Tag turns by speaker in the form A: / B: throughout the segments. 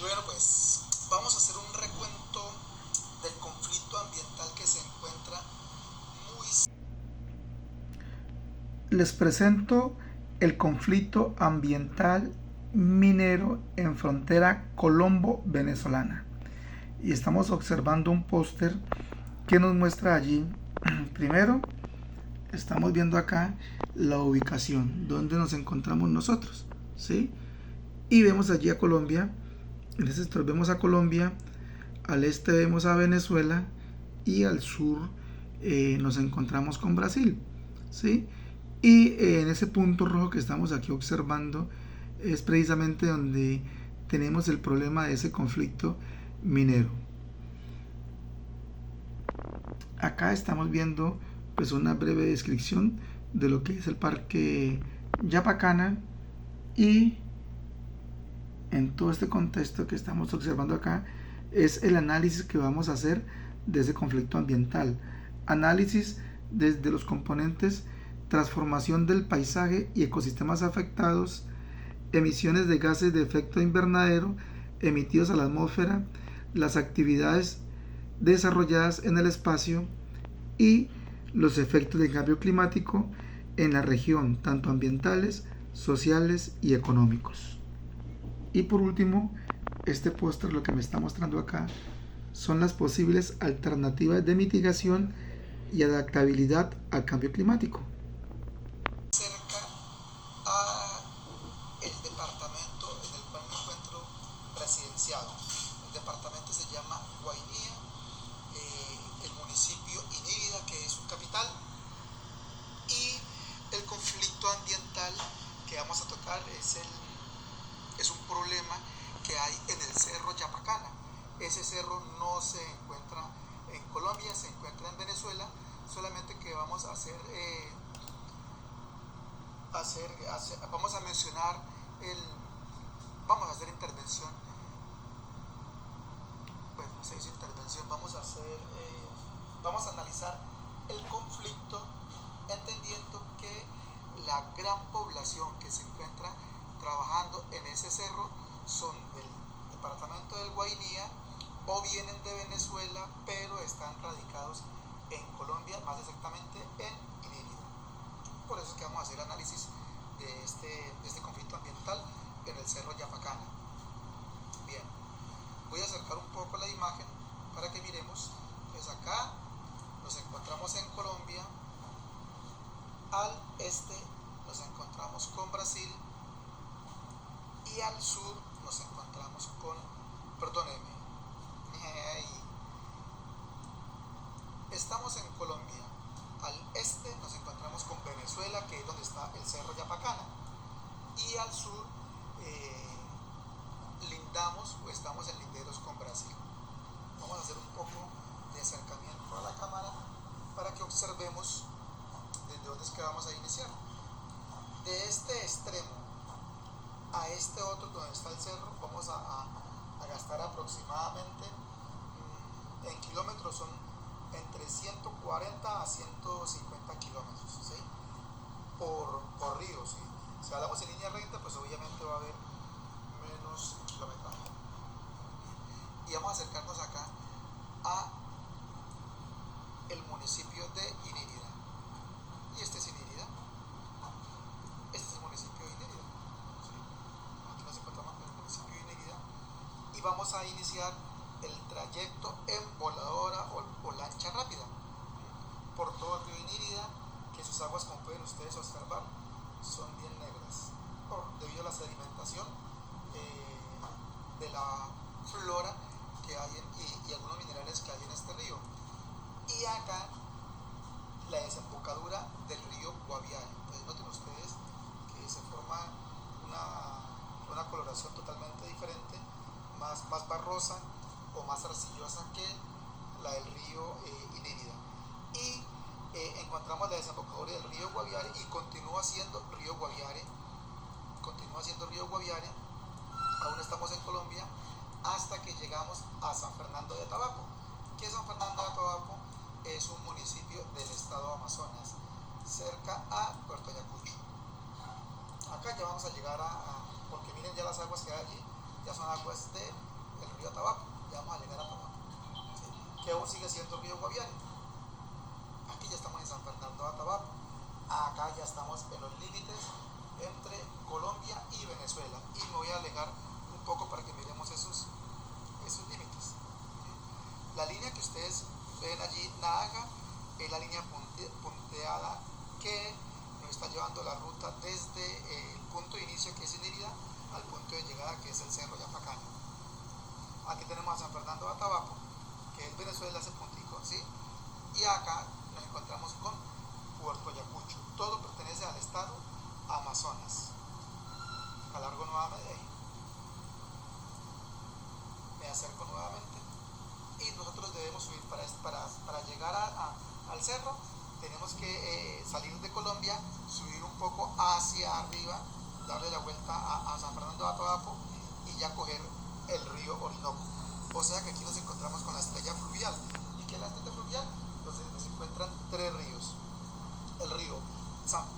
A: Bueno, pues vamos a hacer un recuento del conflicto ambiental que se encuentra muy... Les presento el conflicto ambiental minero en frontera colombo-venezolana. Y estamos observando un póster que nos muestra allí, primero, estamos viendo acá la ubicación, donde nos encontramos nosotros, ¿sí? Y vemos allí a Colombia, en ese sector vemos a Colombia, al este vemos a Venezuela y al sur nos encontramos con Brasil, ¿sí? Y en ese punto rojo que estamos aquí observando es precisamente donde tenemos el problema de ese conflicto minero. Acá estamos viendo pues una breve descripción de lo que es el parque Yapacana, y en todo este contexto que estamos observando acá es el análisis que vamos a hacer de ese conflicto ambiental. Análisis desde los componentes: transformación del paisaje y ecosistemas afectados, emisiones de gases de efecto invernadero emitidos a la atmósfera, las actividades desarrolladas en el espacio y los efectos del cambio climático en la región, tanto ambientales, sociales y económicos. Y por último, este póster lo que me está mostrando acá son las posibles alternativas de mitigación y adaptabilidad al cambio climático. Cerca a el departamento en el cual me encuentro residenciado. El departamento se llama Guainía, el municipio Inírida, que es su capital, y el conflicto ambiental que vamos a tocar es un problema que hay en el cerro Yapacana. Ese cerro no se encuentra en Colombia, se encuentra en Venezuela, solamente que vamos a vamos a mencionar vamos a hacer intervención, bueno, no se dice intervención, vamos a analizar el conflicto, entendiendo que la gran población que se encuentra trabajando en ese cerro son del departamento del Guainía o vienen de Venezuela, pero están radicados en Colombia, más exactamente en Inírida. Por eso es que vamos a hacer análisis de este conflicto ambiental en el cerro Yapacana. Bien, voy a acercar un poco la imagen para que miremos. Pues acá nos encontramos en Colombia, al este nos encontramos con Brasil y al sur nos encontramos con, perdónenme, estamos en Colombia. Al este nos encontramos con Venezuela, que es donde está el cerro Yapacana, y al sur lindamos o estamos en linderos con Brasil. Vamos a hacer un poco de acercamiento a la cámara para que observemos desde dónde es que vamos a iniciar. De este extremo a este otro donde está el cerro vamos a gastar aproximadamente en kilómetros son entre 140 a 150 kilómetros, ¿sí? por río, ¿sí? Si hablamos en línea recta, pues obviamente va a haber menos kilometraje. Y vamos a acercarnos acá a el municipio de Inírida. Y este es Inírida. Este es el municipio de Inírida, ¿sí? Aquí nos encontramos con el municipio de Inírida y vamos a iniciar el trayecto en voladora o lancha rápida por todo el río Inírida, que sus aguas, como pueden ustedes observar, son bien negras debido a la sedimentación de la flora que hay y algunos minerales que hay en este río. Y acá la desembocadura del río Guaviare. Entonces noten ustedes que se forma una coloración totalmente diferente, más barrosa o más arcillosa que la del río Inírida. Y encontramos la desembocadura del río Guaviare y continúa siendo río Guaviare. Aún estamos en Colombia hasta que llegamos a San Fernando de Atabapo, que San Fernando de Atabapo es un municipio del estado de Amazonas, cerca a Puerto Ayacucho. Acá ya vamos a llegar porque miren ya las aguas que hay allí, ya son aguas de el río Atabapo, ya vamos a llegar a Atabapo, ¿sí? Que aún sigue siendo el río Guaviare. Aquí ya estamos en San Fernando de Atabapo, acá ya estamos en los límites entre Colombia y Venezuela, y me voy a alejar un poco para que miremos esos límites, ¿sí? La línea que ustedes ven allí naranja es la línea punteada que nos está llevando la ruta desde el punto de inicio, que es Inírida, al punto de llegada, que es el Cerro Yapacana. Aquí tenemos a San Fernando de Atabapo, que es Venezuela, ese puntico, ¿sí? Y acá nos encontramos con Puerto Ayacucho. Todo pertenece al estado Amazonas. Alargo nuevamente ahí. Me acerco nuevamente. Y nosotros debemos subir para llegar al cerro. Tenemos que salir de Colombia, subir un poco hacia arriba, darle la vuelta a San Fernando de Atabapo y ya coger el río Orinoco. O sea que aquí nos encontramos con la estrella fluvial. ¿Y qué es la estrella fluvial? Entonces nos encuentran tres ríos: el río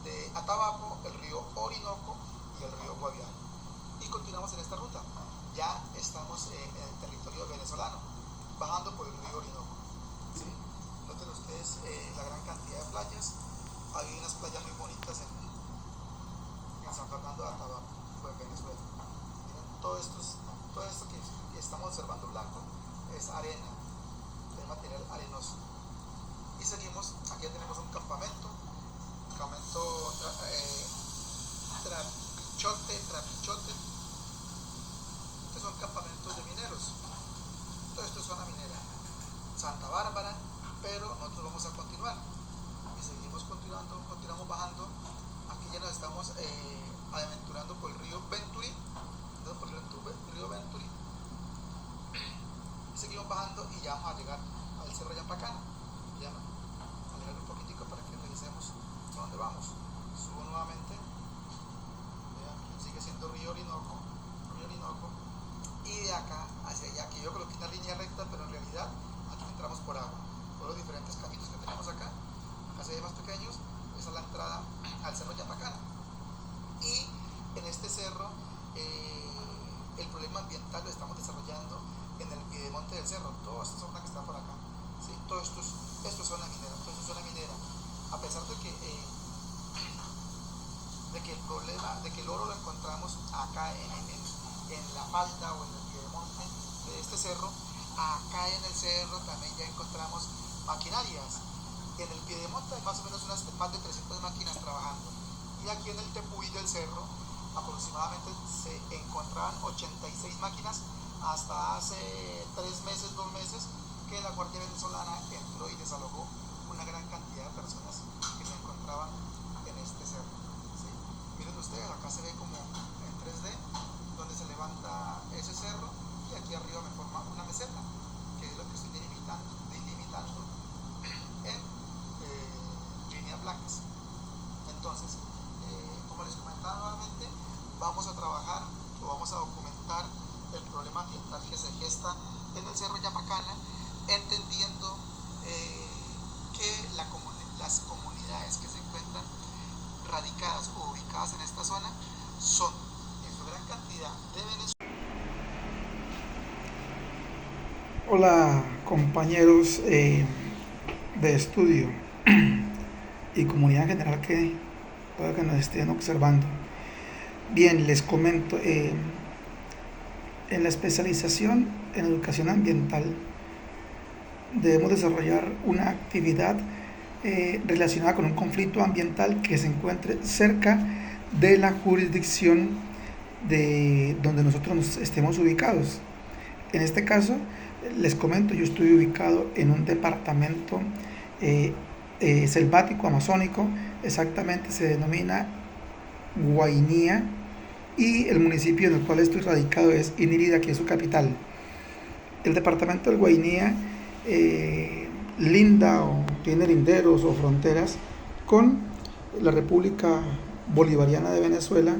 A: de Atabapo, el río Orinoco y el río Guaviare. Y continuamos en esta ruta. Ya estamos en el territorio venezolano, bajando por el río Orinoco, ¿sí? Noten ustedes la gran cantidad de playas. Hay unas playas muy bonitas en San Fernando de Atabapo, en Venezuela. Miren, todo esto que estamos observando blanco es arena, es material arenoso. Y seguimos, aquí ya tenemos un campamento Trapichote. Estos son campamentos de mineros. Todo esto es zona minera. Santa Bárbara, pero nosotros vamos a continuar. Y seguimos continuamos bajando. Aquí ya nos estamos aventurando por el río Venturi. Y seguimos bajando y ya vamos a llegar al Cerro Yapacana. Ya a leer un poquitico para que revisemos a dónde vamos. Subo nuevamente. Vean, sigue siendo río Orinoco. Y de acá hacia allá, que yo coloqué una línea recta, pero en realidad aquí entramos por agua, por los diferentes caminos que tenemos acá. Acá se ve más pequeños. Esa es la entrada al Cerro Yapacana. Y en este cerro el problema ambiental lo estamos desarrollando en el piedemonte del cerro. Toda esta zona que está por acá, ¿sí? Todo esto es zona minera. A pesar de que el problema de que el oro lo encontramos acá en la falda o en el piedemonte de este cerro, acá en el cerro también ya encontramos maquinarias. En el piedemonte hay más o menos más de 300 máquinas trabajando, y aquí en el tepuy del cerro aproximadamente se encontraban 86 máquinas hasta hace 3 meses, 2 meses, que la Guardia Venezolana entró y desalojó una gran cantidad de personas que se encontraban en este cerro, ¿sí? Miren ustedes, acá se ve como en 3D donde se levanta ese cerro, y aquí arriba me forma una meseta, que es lo que estoy delimitando en líneas blancas. Entonces, como les comentaba nuevamente, vamos a trabajar o vamos a documentar el problema ambiental que se gesta en el Cerro Yapacana, entendiendo que las comunidades que se encuentran radicadas o ubicadas en esta zona son en su gran cantidad de Venezuela. Hola compañeros de estudio y comunidad en general que nos estén observando. Bien, les comento, en la especialización en educación ambiental debemos desarrollar una actividad relacionada con un conflicto ambiental que se encuentre cerca de la jurisdicción de donde nosotros nos estemos ubicados. En este caso, les comento, yo estoy ubicado en un departamento selvático, amazónico, exactamente se denomina Guainía, y el municipio en el cual estoy radicado es Inírida, que es su capital. El departamento del Guainía linda o tiene linderos o fronteras con la República Bolivariana de Venezuela,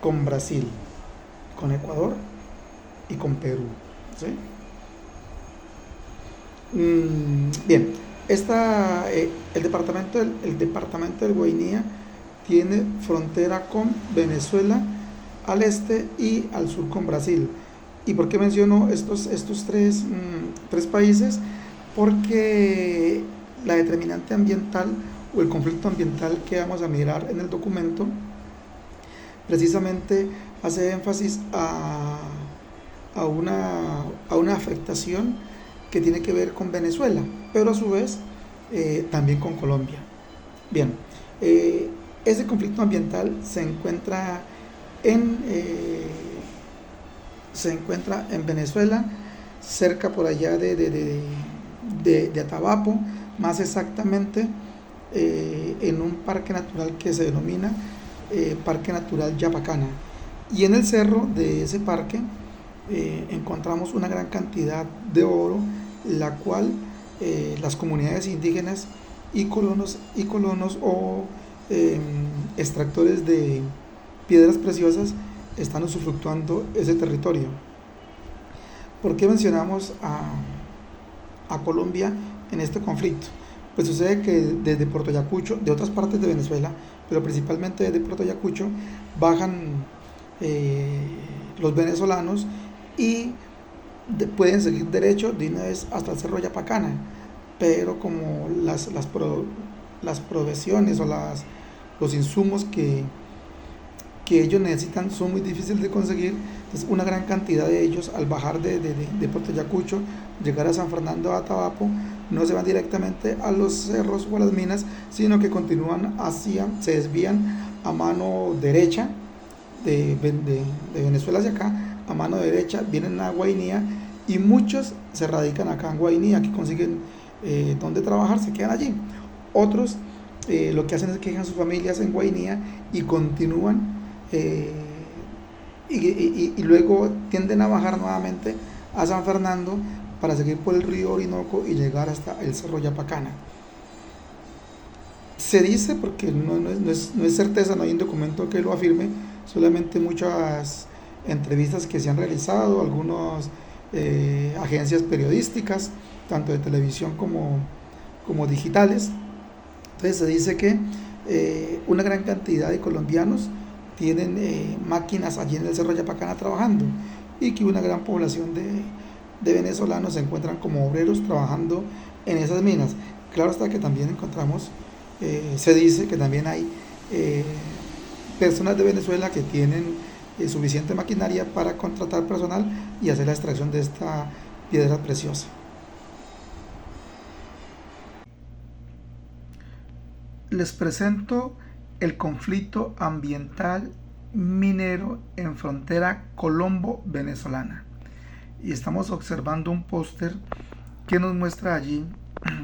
A: con Brasil, con Ecuador y con Perú, ¿sí? Bien, el departamento del Guainía tiene frontera con Venezuela al este y al sur con Brasil. ¿Y por qué menciono estos tres países? Porque la determinante ambiental o el conflicto ambiental que vamos a mirar en el documento precisamente hace énfasis a una afectación que tiene que ver con Venezuela, pero a su vez también con Colombia. Bien, ese conflicto ambiental se encuentra en Venezuela, cerca por allá de Atabapo, más exactamente en un parque natural que se denomina Parque Natural Yapacana. Y en el cerro de ese parque encontramos una gran cantidad de oro, la cual las comunidades indígenas y colonos o extractores de piedras preciosas están usufructuando ese territorio. ¿Por qué mencionamos a Colombia en este conflicto? Pues sucede que desde Puerto Ayacucho, de otras partes de Venezuela, pero principalmente desde Puerto Ayacucho, bajan los venezolanos y pueden seguir derecho de una vez hasta el Cerro Yapacana, pero como las provisiones o los insumos que ellos necesitan son muy difíciles de conseguir, entonces una gran cantidad de ellos al bajar de Puerto Ayacucho, llegar a San Fernando de Atabapo, no se van directamente a los cerros o a las minas, sino que continúan se desvían a mano derecha de Venezuela hacia acá, a mano derecha vienen a Guainía y muchos se radican acá en Guainía, que consiguen donde trabajar, se quedan allí. Otros lo que hacen es que dejan sus familias en Guainía y continúan y luego tienden a bajar nuevamente a San Fernando para seguir por el río Orinoco y llegar hasta el Cerro Yapacana. Se dice, porque no es certeza, no hay un documento que lo afirme, solamente muchas entrevistas que se han realizado, algunas agencias periodísticas, tanto de televisión como digitales. Entonces se dice que una gran cantidad de colombianos tienen máquinas allí en el Cerro Yapacana trabajando y que una gran población de venezolanos se encuentran como obreros trabajando en esas minas. Claro está que también encontramos, se dice que también hay personas de Venezuela que tienen suficiente maquinaria para contratar personal y hacer la extracción de esta piedra preciosa. Les presento el conflicto ambiental minero en frontera colombo-venezolana. Y estamos observando un póster que nos muestra allí,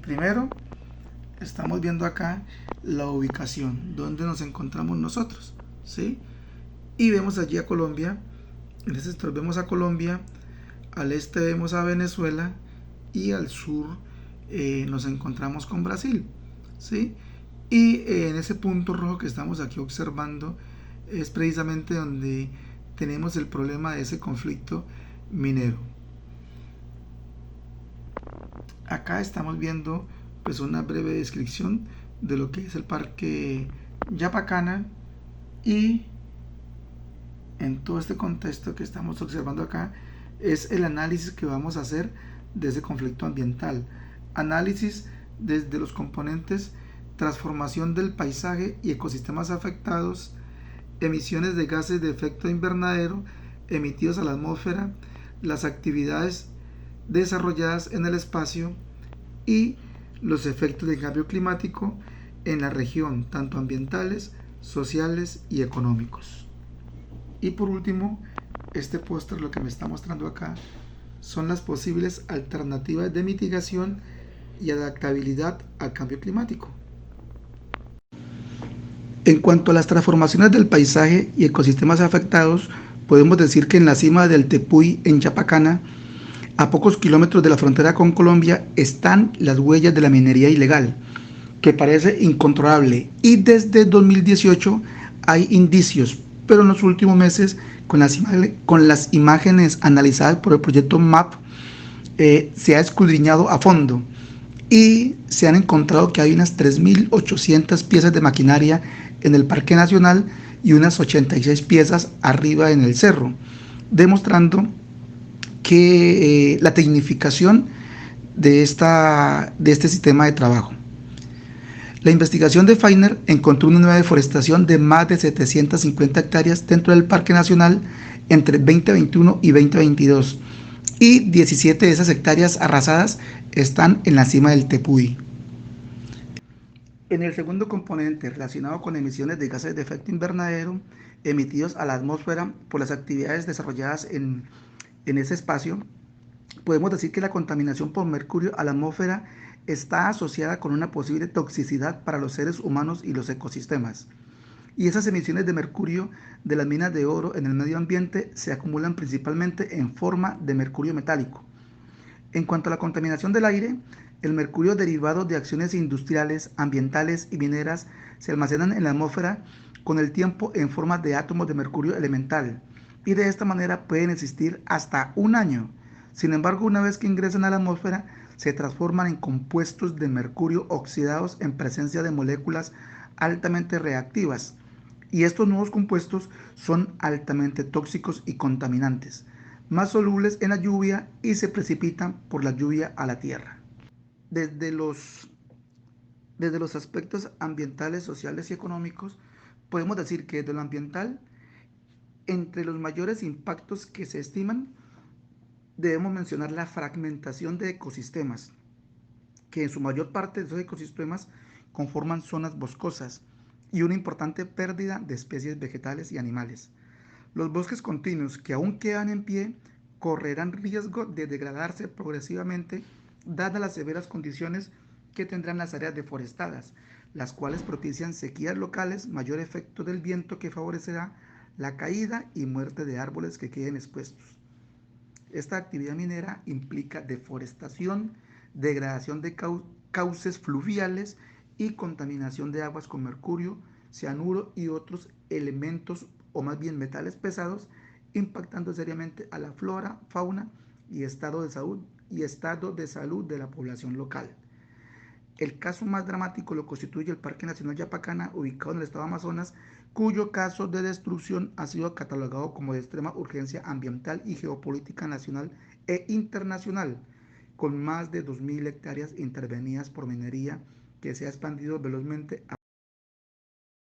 A: primero, estamos viendo acá la ubicación, donde nos encontramos nosotros, ¿sí? Y vemos allí a Colombia, en este sector vemos a Colombia, al este vemos a Venezuela y al sur nos encontramos con Brasil, ¿sí? Y en ese punto rojo que estamos aquí observando es precisamente donde tenemos el problema de ese conflicto minero. Acá estamos viendo pues una breve descripción de lo que es el parque Yapacana y en todo este contexto que estamos observando acá es el análisis que vamos a hacer de ese conflicto ambiental. Análisis desde los componentes transformación del paisaje y ecosistemas afectados, emisiones de gases de efecto invernadero emitidos a la atmósfera, las actividades desarrolladas en el espacio y los efectos del cambio climático en la región, tanto ambientales, sociales y económicos. Y por último, este póster lo que me está mostrando acá son las posibles alternativas de mitigación y adaptabilidad al cambio climático. En cuanto a las transformaciones del paisaje y ecosistemas afectados, podemos decir que en la cima del Tepuy, en Yapacana, a pocos kilómetros de la frontera con Colombia, están las huellas de la minería ilegal, que parece incontrolable, y desde 2018 hay indicios, pero en los últimos meses, con las imágenes analizadas por el proyecto MAP, se ha escudriñado a fondo y se han encontrado que hay unas 3.800 piezas de maquinaria en el Parque Nacional y unas 86 piezas arriba en el cerro, demostrando la tecnificación de este sistema de trabajo. La investigación de Feiner encontró una nueva deforestación de más de 750 hectáreas dentro del Parque Nacional entre 2021 y 2022, y 17 de esas hectáreas arrasadas están en la cima del Tepuy. En el segundo componente, relacionado con emisiones de gases de efecto invernadero emitidos a la atmósfera por las actividades desarrolladas en ese espacio, podemos decir que la contaminación por mercurio a la atmósfera está asociada con una posible toxicidad para los seres humanos y los ecosistemas. Y esas emisiones de mercurio de las minas de oro en el medio ambiente se acumulan principalmente en forma de mercurio metálico. En cuanto a la contaminación del aire, el mercurio derivado de acciones industriales, ambientales y mineras se almacenan en la atmósfera con el tiempo en forma de átomos de mercurio elemental, y de esta manera pueden existir hasta un año. Sin embargo, una vez que ingresan a la atmósfera, se transforman en compuestos de mercurio oxidados en presencia de moléculas altamente reactivas. Y estos nuevos compuestos son altamente tóxicos y contaminantes, más solubles en la lluvia y se precipitan por la lluvia a la tierra. Desde los, desde los aspectos ambientales, sociales y económicos, podemos decir que desde lo ambiental, entre los mayores impactos que se estiman, debemos mencionar la fragmentación de ecosistemas, que en su mayor parte de esos ecosistemas conforman zonas boscosas, y una importante pérdida de especies vegetales y animales. Los bosques continuos que aún quedan en pie correrán riesgo de degradarse progresivamente dadas las severas condiciones que tendrán las áreas deforestadas, las cuales propician sequías locales, mayor efecto del viento que favorecerá la caída y muerte de árboles que queden expuestos. Esta actividad minera implica deforestación, degradación de cauces fluviales y contaminación de aguas con mercurio, cianuro y otros elementos o más bien metales pesados, impactando seriamente a la flora, fauna y estado de salud de la población local. El caso más dramático lo constituye el Parque Nacional Yapacana, ubicado en el estado de Amazonas, cuyo caso de destrucción ha sido catalogado como de extrema urgencia ambiental y geopolítica nacional e internacional, con más de 2.000 hectáreas intervenidas por minería que se ha expandido velozmente